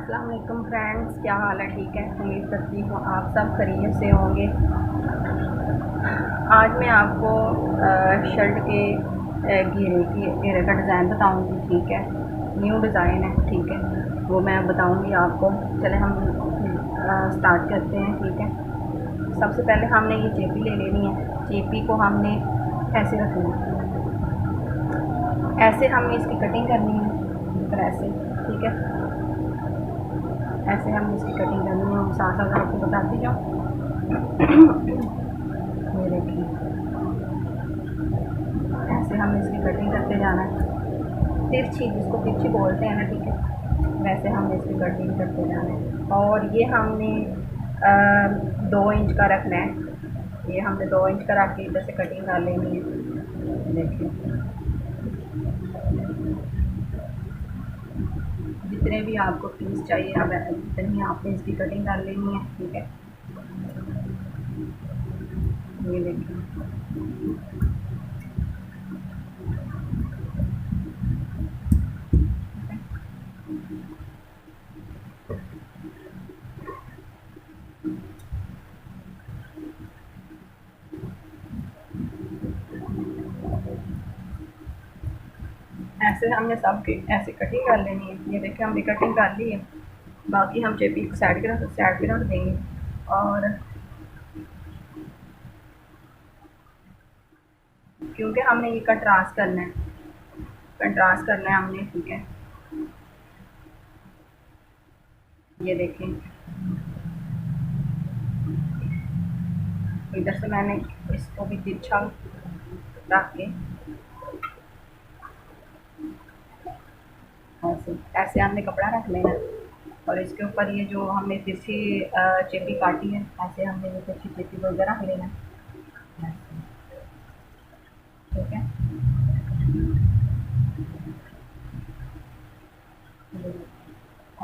अस्सलाम वालेकुम फ्रेंड्स, क्या हाल है? ठीक है, उम्मीद करती हूँ आप सब खैरियत से होंगे। आज मैं आपको शर्ट के घेरे का डिज़ाइन बताऊँगी। ठीक है, न्यू डिज़ाइन है। ठीक है, वो मैं बताऊँगी आपको। चले हम स्टार्ट करते हैं। ठीक है, सबसे पहले हमने ये चेपी ले लेनी है। चेपी को हमने ऐसे रखना है, ऐसे हमने इसकी कटिंग करनी है। फिर ऐसे, ठीक है, ऐसे हम इसकी कटिंग करनी है। हम साथ साथ आपको बताती जाओ। ये देखिए, ऐसे हम इसकी कटिंग करते जाना है। तिरछी, जिसको तिरछी बोलते हैं ना, ठीक है, वैसे हम इसकी कटिंग करते जाना है। और ये हमने 2 इंच का रखना है। ये हमने 2 इंच का रख के इधर से कटिंग कर लेनी है। देखिए, जितने भी आपको पीस चाहिए अब इतनी आपने इसकी कटिंग कर लेनी है। ठीक है, ये देखिए, ऐसे हमने सब की ऐसे कटिंग कर लेनी है। ये देखिए, हमने कटिंग कर ली है। बाकी हम चेपी को साइड पे रख देंगे। और क्योंकि हमने ये कंट्रास्ट करना है, कंट्रास्ट करना है हमने। ठीक है, ये देखें, इधर से मैंने इसको भी तिरछा रख के ऐसे ऐसे हमने कपड़ा रख लेना। और इसके ऊपर ये जो हमने तिरछी चेपी काटी है, ऐसे हमने ये तिरछी चेपी को इधर रख लेना। ठीक है,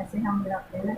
ऐसे हम रख लेना।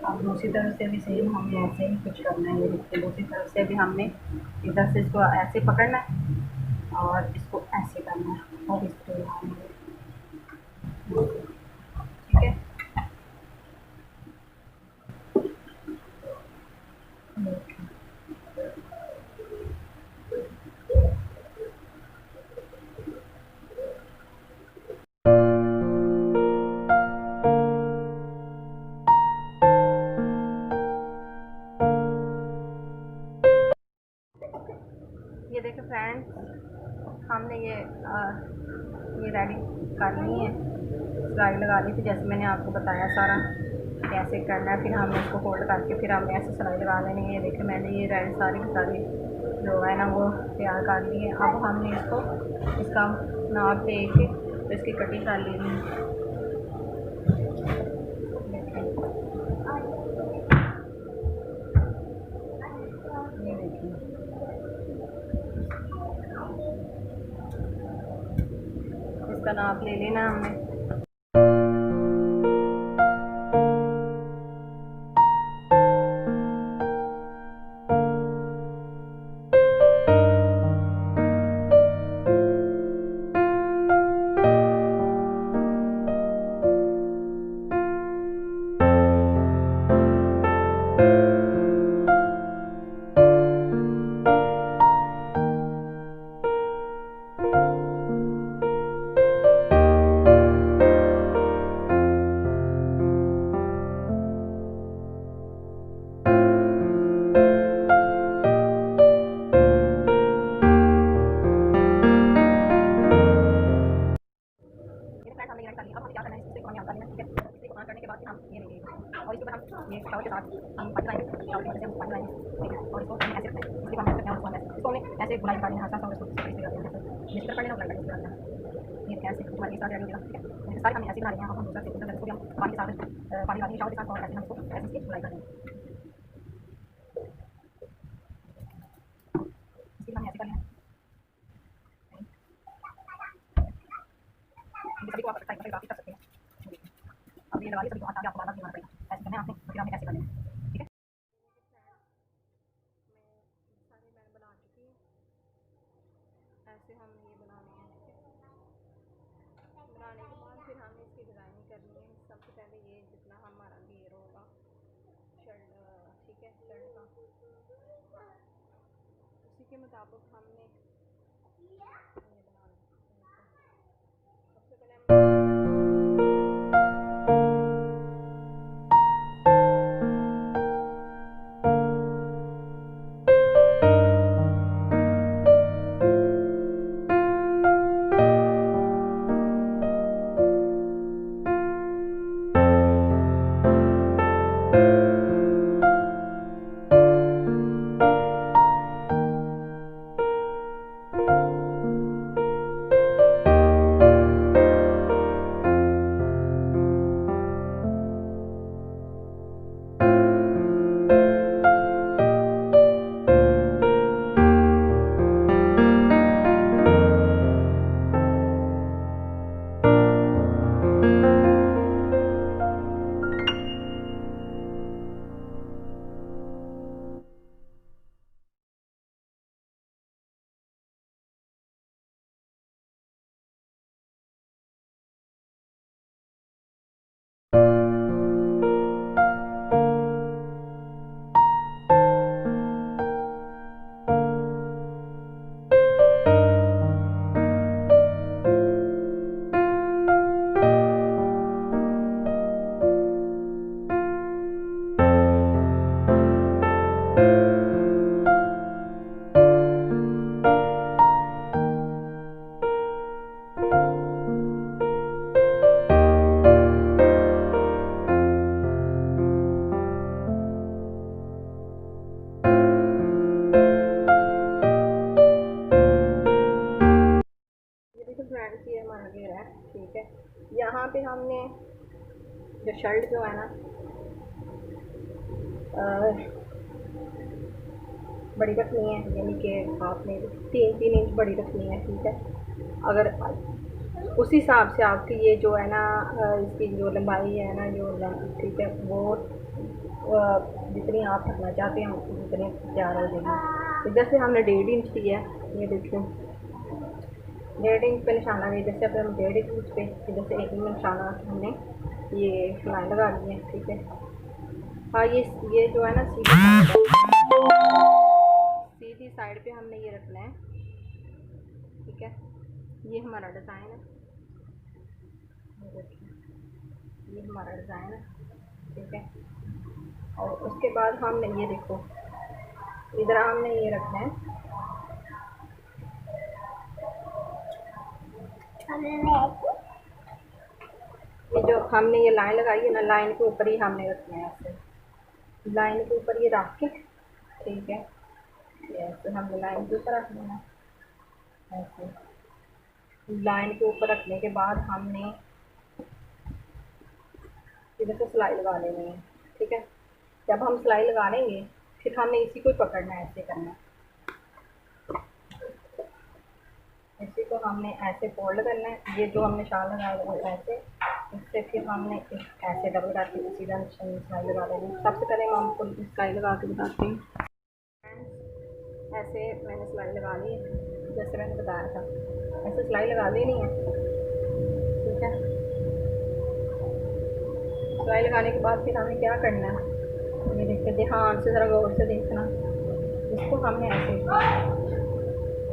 अब दूसरी तरफ से भी सेम हमें ऐसे ही कुछ करना है। ये देखिए, दूसरी तरफ से भी हमने इधर से इसको ऐसे पकड़ना है और इसको ऐसे करना है और इसको ठीक है। ये देखिए फ्रेंड्स, हमने ये रेडी कर ली है, सिलाई लगा ली थी जैसे मैंने आपको बताया सारा कैसे करना है। फिर हमने इसको फोल्ड करके फिर हमने ऐसे सिलाई लगा लेनी है। ये देखिए, मैंने ये रेडी सारी की सारी जो है ना वो तैयार कर ली है। अब हमने इसको इसका नाप दे के तो इसकी कटिंग कर लेनी है। उसका नाप ले लेना हमने। अब क्या करना है, इसको हमने डालना है, ठीक है। इसको ऑन करने के बाद हम ये लेंगे और इसके ऊपर हम ये शावर के साथ हम पानी लाएंगे, शावर की मदद से हम पानी लाएंगे, ठीक है। और इसको हमने ऐसे रखना है, इसके बाद हम ऐसे करते हैं, इसको हमने ऐसे बुनाई करनी है, आसान सा इसको इस तरह करते हैं, ये इधर करना है, उधर करना है, ये कैसे हमारी इस तरह रेडी हो जाएगा, ठीक है। सारे हम ऐसे बना रहे हैं, हम दूसरा से उधर इसको हम पानी के साथ पानी डालेंगे शावर के साथ और ऐसे हम इसको ऐसे इसकी बुनाई करेंगे, इसकी हम ऐसे करना है। सभी को आप काफ़ी कर सकते हैं। अब ये लगा लिया, सभी को हाथ आगे आपको बार-बार घुमाना पड़ेगा, ऐसे करना है आपने, फिर आपने ऐसे करना है, ठीक है। सारे मैंने बना चुकी हूँ, ऐसे हम ये बनाने हैं, ठीक है। बनाने के बाद फिर हमें इसकी डिज़ाइनिंग करनी है। सबसे पहले ये जितना हमारा घेर होगा शर्ट, ठीक है, शर्ट का, उसी के मुताबिक हमने ये बनाना है। सबसे पहले हम फ्रेंड्स ये हमारा घेरा है, ठीक है। यहाँ पे हमने जो शर्ट जो है ना बड़ी रखनी है, यानी कि आपने 3-3 इंच बड़ी रखनी है, ठीक है। अगर उस हिसाब से आपकी ये जो है ना इसकी जो लंबाई है ना जो ठीक है वो जितनी आप रखना चाहते हैं उतनी तैयार हो जाएगी। इधर से हमने 1.5 इंच की है, ये देखिए 1.5 इंच पे निशाना है, जैसे अब हम 1.5 इंच पे इधर से 1 इंच निशाना हमने ये लाइन लगा दी है, ठीक है। हाँ ये जो है ना सीधी साइड पे हमने ये रखना है, ठीक है। ये हमारा डिज़ाइन है, ये देखिए ये हमारा डिज़ाइन है, ठीक है। और उसके बाद हमने ये देखो इधर हमने ये रखना है, ये जो हमने ये लाइन लगाई है ना, लाइन के ऊपर ही हमने रखना है, ऐसे लाइन के ऊपर ये रख के, ठीक है। ऐसे हमने लाइन के ऊपर रखना है, ऐसे लाइन के ऊपर रखने के बाद हमने इधर से सिलाई लगा लेनी है, ठीक है। जब हम सिलाई लगा लेंगे फिर हमने इसी को पकड़ना है, ऐसे करना है। इसी को हमने ऐसे फोल्ड करना है, ये जो हमने शाल लगाया वो ऐसे, इससे फिर हमने ऐसे डबल करके सीधा सिलाई लगा देनी। सबसे पहले मैं आपको सिलाई लगा के बताती हूँ। ऐसे मैंने सिलाई लगा ली है, जैसे मैंने बताया था ऐसे सिलाई लगा देनी है, ठीक है। सिलाई लगाने के बाद फिर हमें क्या करना है, ये देखिए ध्यान से ज़रा गौर से देखना, इसको हमने ऐसे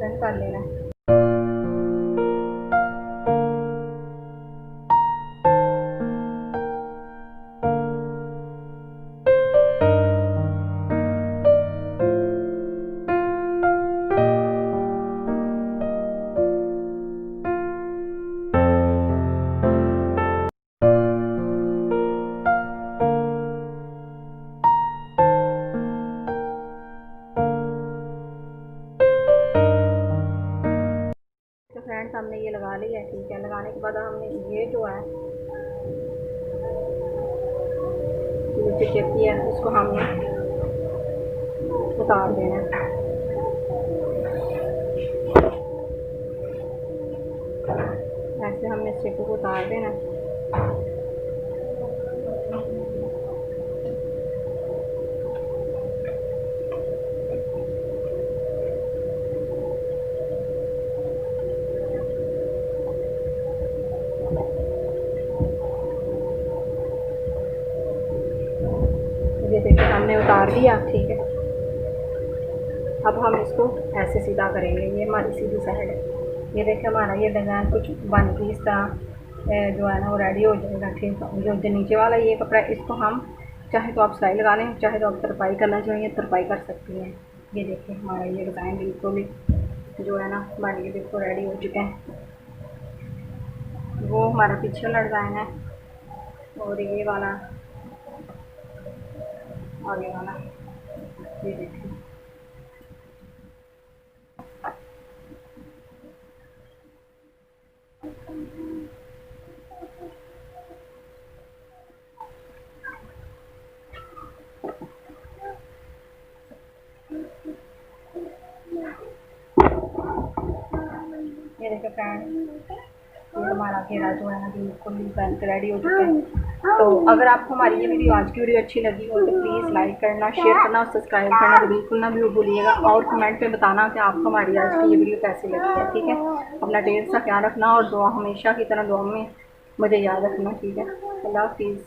टर्न कर लेना है। तो फ्रेंड्स हमने ये लगा लिया है, ठीक है। लगाने के बाद हमने ये जो है नीचे चेपी है उसको हमने उतार देना है। ऐसे हमने स्टेप को उतार देना है। ये देखिए हमने उतार दिया, ठीक है। अब हम इसको ऐसे सीधा करेंगे, ये हमारी सीधी साइड है। ये देखिए हमारा ये डिज़ाइन कुछ बन के इस तरह जो है ना वो रेडी हो जाएगा, ठीक है। जो नीचे वाला ये कपड़ा इसको हम चाहे तो आप सिलाई लगा लें, चाहे तो आप तरपाई करना चाहिए तरपाई कर सकती हैं। ये देखिए हमारा ये डिज़ाइन बिल्कुल ही जो है ना बन के बिल्कुल रेडी हो चुके हैं। वो हमारा पीछे वाला डिज़ाइन है और ये वाला आगे वाला, ये देखिए। ये देखिए फ्रेंड, ये हमारा घेरा जो है ना बिल्कुल बन के रेडी हो चुका है। तो अगर आपको हमारी ये वीडियो आज की वीडियो अच्छी लगी हो तो प्लीज़ लाइक करना, शेयर करना और सब्सक्राइब करना तो बिल्कुल ना भी भूलिएगा। और कमेंट में बताना कि आपको हमारी आज की ये वीडियो कैसी लगी है, ठीक है। अपना ढेर सा ख्याल रखना और दुआ हमेशा की तरह दुआ में मुझे याद रखना, ठीक है। अल्लाह हाफिज़।